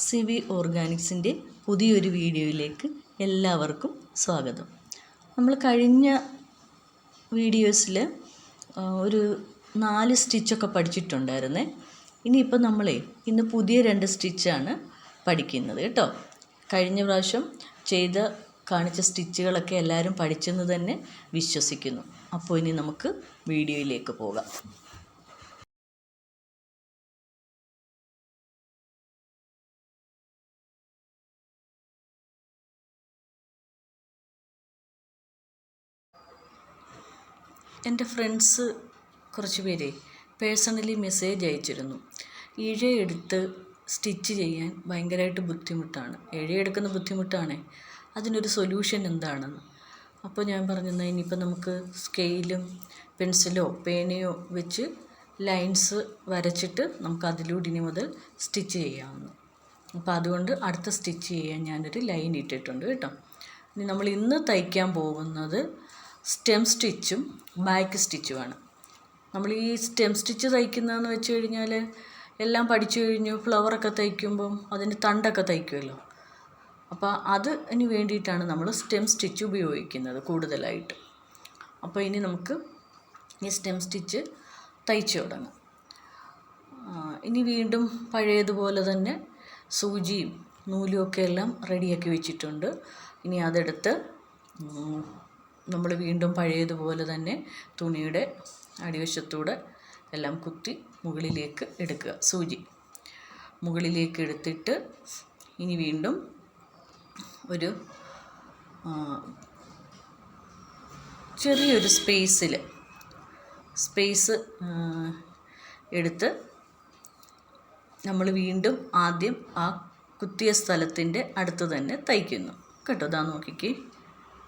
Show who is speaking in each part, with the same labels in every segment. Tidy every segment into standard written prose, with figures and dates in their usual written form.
Speaker 1: CV ഓർഗാനിക്സിൻ്റെ പുതിയൊരു വീഡിയോയിലേക്ക് എല്ലാവർക്കും സ്വാഗതം. നമ്മൾ കഴിഞ്ഞ വീഡിയോസിൽ ഒരു 4 സ്റ്റിച്ചൊക്കെ പഠിച്ചിട്ടുണ്ടായിരുന്നേ. ഇനിയിപ്പോൾ ഇന്ന് പുതിയ 2 സ്റ്റിച്ചാണ് പഠിക്കുന്നത് കേട്ടോ. കഴിഞ്ഞ പ്രാവശ്യം കാണിച്ച സ്റ്റിച്ചുകളൊക്കെ എല്ലാവരും പഠിച്ചെന്ന് തന്നെ വിശ്വസിക്കുന്നു. അപ്പോൾ ഇനി നമുക്ക് വീഡിയോയിലേക്ക് പോകാം. എൻ്റെ ഫ്രണ്ട്സ് കുറച്ച് പേരെ പേഴ്സണലി മെസ്സേജ് അയച്ചിരുന്നു. ഇഴയെടുത്ത് സ്റ്റിച്ച് ചെയ്യാൻ ഭയങ്കരമായിട്ട് ബുദ്ധിമുട്ടാണ്, ഇഴയെടുക്കുന്ന ബുദ്ധിമുട്ടാണേ, അതിനൊരു സൊല്യൂഷൻ എന്താണെന്ന്. അപ്പോൾ ഞാൻ പറഞ്ഞെന്നാൽ ഇനിയിപ്പോൾ നമുക്ക് സ്കെയിലും പെൻസിലോ പേനയോ വെച്ച് ലൈൻസ് വരച്ചിട്ട് നമുക്ക് അതിലൂടെ ഇനി മുതൽ സ്റ്റിച്ച് ചെയ്യാമെന്ന്. അപ്പോൾ അതുകൊണ്ട് അടുത്ത സ്റ്റിച്ച് ചെയ്യാൻ ഞാനൊരു ലൈൻ ഇട്ടിട്ടുണ്ട് കേട്ടോ. ഇനി നമ്മൾ ഇന്ന് തയ്ക്കാൻ പോകുന്നത് സ്റ്റെം സ്റ്റിച്ചും ബാക്ക് സ്റ്റിച്ചുമാണ്. നമ്മൾ ഈ സ്റ്റെം സ്റ്റിച്ച് തയ്ക്കുന്നതെന്ന് വെച്ച് കഴിഞ്ഞാൽ എല്ലാം പഠിച്ചു കഴിഞ്ഞു ഫ്ലവറൊക്കെ തയ്ക്കുമ്പം അതിൻ്റെ തണ്ടൊക്കെ തയ്ക്കുമല്ലോ. അപ്പോൾ അതിന് വേണ്ടിയിട്ടാണ് നമ്മൾ സ്റ്റെം സ്റ്റിച്ച് ഉപയോഗിക്കുന്നത് കൂടുതലായിട്ട്. അപ്പോൾ ഇനി നമുക്ക് ഈ സ്റ്റെം സ്റ്റിച്ച് തയ്ച്ചു തുടങ്ങാം. ഇനി വീണ്ടും പഴയതുപോലെ തന്നെ സൂചിയും നൂലും ഒക്കെ എല്ലാം റെഡിയാക്കി വെച്ചിട്ടുണ്ട്. ഇനി അതെടുത്ത് നമ്മൾ വീണ്ടും പഴയതുപോലെ തന്നെ തുണിയുടെ അടിവശത്തൂടെ എല്ലാം കുത്തി മുകളിലേക്ക് എടുക്കുക. സൂചി മുകളിലേക്ക് എടുത്തിട്ട് ഇനി വീണ്ടും ഒരു ചെറിയൊരു സ്പേസ് എടുത്ത് നമ്മൾ വീണ്ടും ആദ്യം ആ കുത്തിയ സ്ഥലത്തിൻ്റെ അടുത്ത് തന്നെ തയ്ക്കുന്നു കേട്ടോ. ഇതാ നോക്കിക്കേ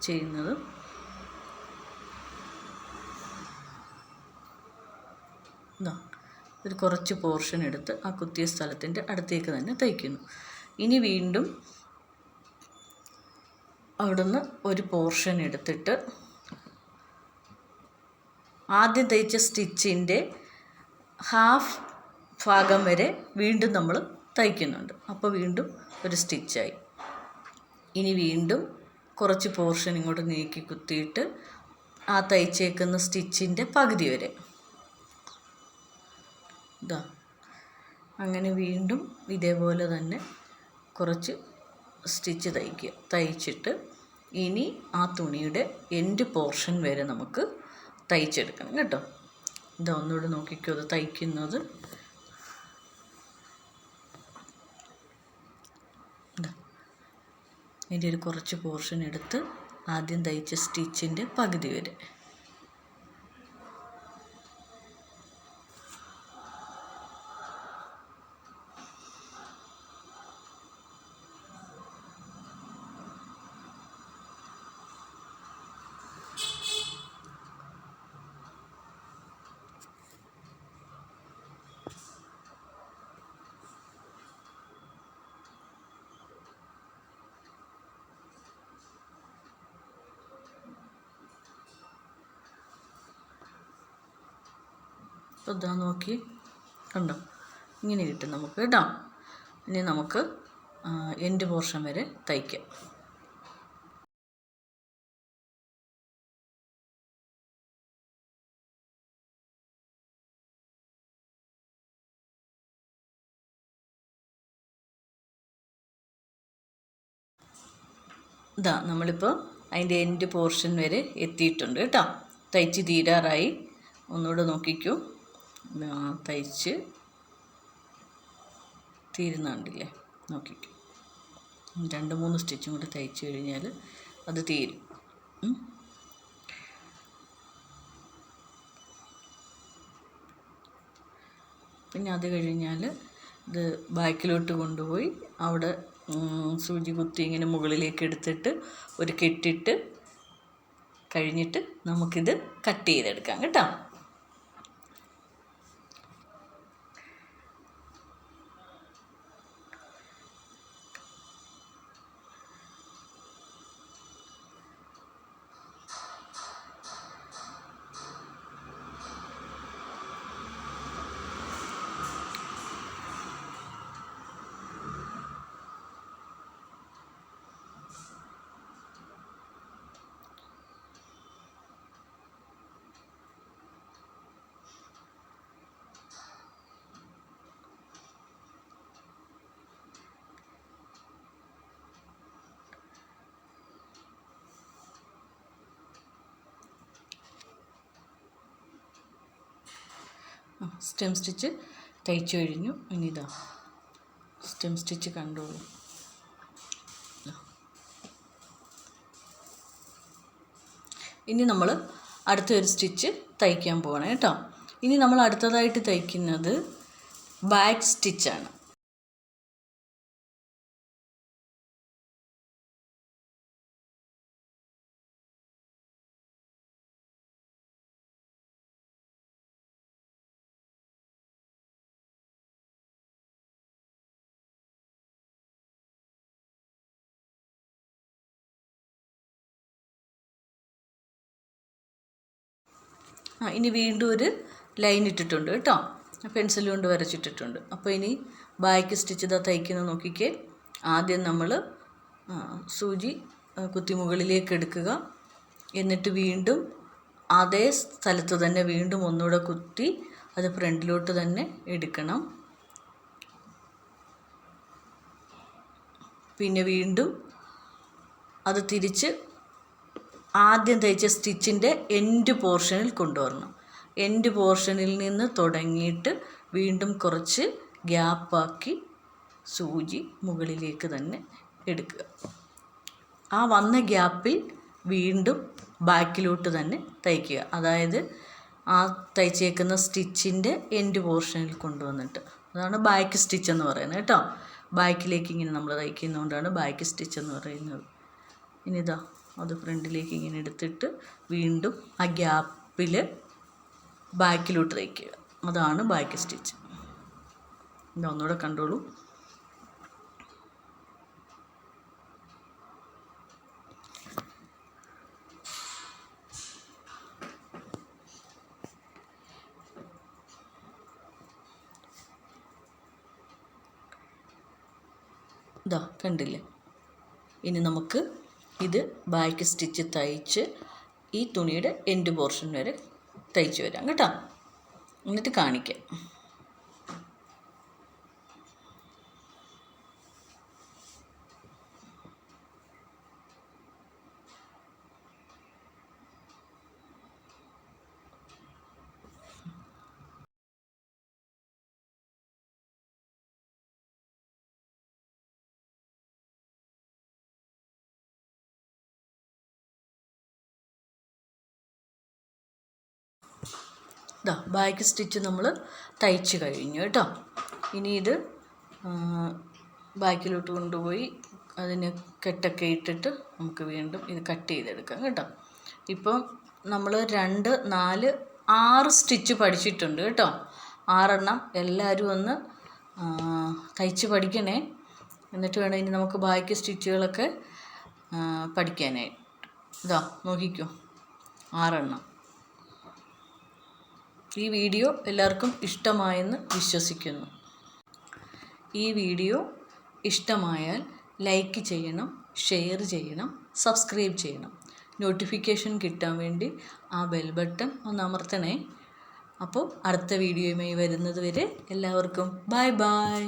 Speaker 1: ചെയ്യുന്നത്. ഒരു കുറച്ച് പോർഷൻ എടുത്ത് ആ കുത്തിയ സ്ഥലത്തിൻ്റെ അടുത്തേക്ക് തന്നെ തയ്ക്കുന്നു. ഇനി വീണ്ടും അവിടുന്ന് ഒരു പോർഷൻ എടുത്തിട്ട് ആദ്യം തയ്ച്ച സ്റ്റിച്ചിൻ്റെ ഹാഫ് ഭാഗം വരെ വീണ്ടും നമ്മൾ തയ്ക്കുന്നുണ്ട്. അപ്പോൾ വീണ്ടും ഒരു സ്റ്റിച്ചായി. ഇനി വീണ്ടും കുറച്ച് പോർഷൻ ഇങ്ങോട്ട് നീക്കി കുത്തിയിട്ട് ആ തയ്ച്ചേക്കുന്ന സ്റ്റിച്ചിൻ്റെ പകുതി വരെ അങ്ങനെ വീണ്ടും ഇതേപോലെ തന്നെ കുറച്ച് സ്റ്റിച്ച് തയ്ച്ചിട്ട് ഇനി ആ തുണിയുടെ എൻഡ് പോർഷൻ വരെ നമുക്ക് തയ്ച്ചെടുക്കണം കേട്ടോ. ഒന്നുകൂടെ നോക്കിക്കോ അത് തയ്ക്കുന്നത്. ഇതിൻ്റെ ഒരു കുറച്ച് പോർഷൻ എടുത്ത് ആദ്യം തയ്ച്ച സ്റ്റിച്ചിൻ്റെ പകുതി വരെ ഇതാ നോക്കി കണ്ടോ, ഇങ്ങനെ കിട്ടും നമുക്ക് കേട്ടോ. ഇനി നമുക്ക് എൻഡ് പോർഷൻ വരെ തയ്ക്കാം. നമ്മളിപ്പോൾ അതിൻ്റെ എൻഡ് പോർഷൻ വരെ എത്തിയിട്ടുണ്ട് കേട്ടോ. തയ്ച്ച് തീരാറായി. ഒന്നുകൂടെ നോക്കിക്കൂ, തയ്ച്ച് തീരുന്നുണ്ടില്ലേ, നോക്കിക്കൂ. 2-3 സ്റ്റിച്ചും കൂടി തയ്ച്ച് കഴിഞ്ഞാൽ അത് തീരും. പിന്നെ അത് കഴിഞ്ഞാൽ ഇത് ബാക്കിലോട്ട് കൊണ്ടുപോയി അവിടെ സൂചി കുത്തി ഇങ്ങനെ മുകളിലേക്ക് എടുത്തിട്ട് ഒരു കെട്ടിട്ട് കഴിഞ്ഞിട്ട് നമുക്കിത് കട്ട് ചെയ്തെടുക്കാം കേട്ടോ. സ്റ്റെം സ്റ്റിച്ച് തയ്ച്ചു കഴിഞ്ഞു. ഇനി ഇതാ സ്റ്റെം സ്റ്റിച്ച് കണ്ടോളൂ. ഇനി നമ്മൾ അടുത്തൊരു സ്റ്റിച്ച് തയ്ക്കാൻ പോവാണ് കേട്ടോ. ഇനി നമ്മൾ അടുത്തതായിട്ട് തയ്ക്കുന്നത് ബാക്ക് സ്റ്റിച്ചാണ്. ഇനി വീണ്ടും ഒരു ലൈൻ ഇട്ടിട്ടുണ്ട് കേട്ടോ, പെൻസിൽ കൊണ്ട് വരച്ചിട്ടിട്ടുണ്ട്. അപ്പോൾ ഇനി ബാക്ക് സ്റ്റിച്ച് ഇതാ തയ്ക്കുന്നത് നോക്കിക്കേ. ആദ്യം നമ്മൾ സൂചി കുത്തി മുകളിലേക്ക് എടുക്കുക, എന്നിട്ട് വീണ്ടും അതേ സ്ഥലത്ത് തന്നെ വീണ്ടും ഒന്നുകൂടെ കുത്തി അത് ഫ്രണ്ടിലോട്ട് തന്നെ എടുക്കണം. പിന്നെ വീണ്ടും അത് തിരിച്ച് ആദ്യം തയ്ച്ച സ്റ്റിച്ചിൻ്റെ എൻഡ് പോർഷനിൽ കൊണ്ടുവരണം. എൻഡ് പോർഷനിൽ നിന്ന് തുടങ്ങിയിട്ട് വീണ്ടും കുറച്ച് ഗ്യാപ്പാക്കി സൂചി മുകളിലേക്ക് തന്നെ എടുക്കുക. ആ വന്ന ഗ്യാപ്പിൽ വീണ്ടും ബാക്കിലോട്ട് തന്നെ തയ്ക്കുക. അതായത് ആ തയ്ച്ചേക്കുന്ന സ്റ്റിച്ചിൻ്റെ എൻഡ് പോർഷനിൽ കൊണ്ടുവന്നിട്ട്, അതാണ് ബാക്ക് സ്റ്റിച്ച് എന്ന് പറയുന്നത് കേട്ടോ. ബാക്കിലേക്ക് ഇങ്ങനെ നമ്മൾ തയ്ക്കുന്നതുകൊണ്ടാണ് ബാക്ക് സ്റ്റിച്ച് എന്ന് പറയുന്നത്. ഇനിതാ അത് ഫ്രണ്ടിലേക്ക് ഇങ്ങനെ എടുത്തിട്ട് വീണ്ടും ആ ഗ്യാപ്പിൽ ബാക്കിലോട്ട് തയ്ക്കുക. അതാണ് ബാക്ക് സ്റ്റിച്ച്. ഇതൊന്നുകൂടെ കണ്ടോളൂ. ഇതാ കണ്ടില്ലേ. ഇനി നമുക്ക് ഇത് ബാക്ക് സ്റ്റിച്ച് തയ്ച്ച് ഈ തുണിയുടെ എൻഡ് പോർഷൻ വരെ തയ്ച്ച് വരാം കേട്ടോ, എന്നിട്ട് കാണിക്കാം. ഇതാ ബാക്ക് സ്റ്റിച്ച് നമ്മൾ തയ്ച്ച് കഴിഞ്ഞു കേട്ടോ. ഇനി ഇത് ബാക്കിലോട്ട് കൊണ്ടുപോയി അതിന് കെട്ടൊക്കെ ഇട്ടിട്ട് നമുക്ക് വീണ്ടും ഇത് കട്ട് ചെയ്തെടുക്കാം കേട്ടോ. ഇപ്പം നമ്മൾ 2, 4, 6 സ്റ്റിച്ച് പഠിച്ചിട്ടുണ്ട് കേട്ടോ. 6 എണ്ണം എല്ലാവരും ഒന്ന് തയ്ച്ച് പഠിക്കണേ. എന്നിട്ട് വേണം ഇനി നമുക്ക് ബാക്കി സ്റ്റിച്ചുകളൊക്കെ പഠിക്കാനായിട്ട്. ഇതാ നോക്കിക്കോ, 6 എണ്ണം. ഈ വീഡിയോ എല്ലാവർക്കും ഇഷ്ടമായെന്ന് വിശ്വസിക്കുന്നു. ഈ വീഡിയോ ഇഷ്ടമായാൽ ലൈക്ക് ചെയ്യണം, ഷെയർ ചെയ്യണം, സബ്സ്ക്രൈബ് ചെയ്യണം. നോട്ടിഫിക്കേഷൻ കിട്ടാൻ വേണ്ടി ആ ബെൽ ബട്ടൺ ഒന്ന് അമർത്തണേ. അപ്പോൾ അടുത്ത വീഡിയോയുമായി വരുന്നത് വരെ എല്ലാവർക്കും ബൈ ബൈ.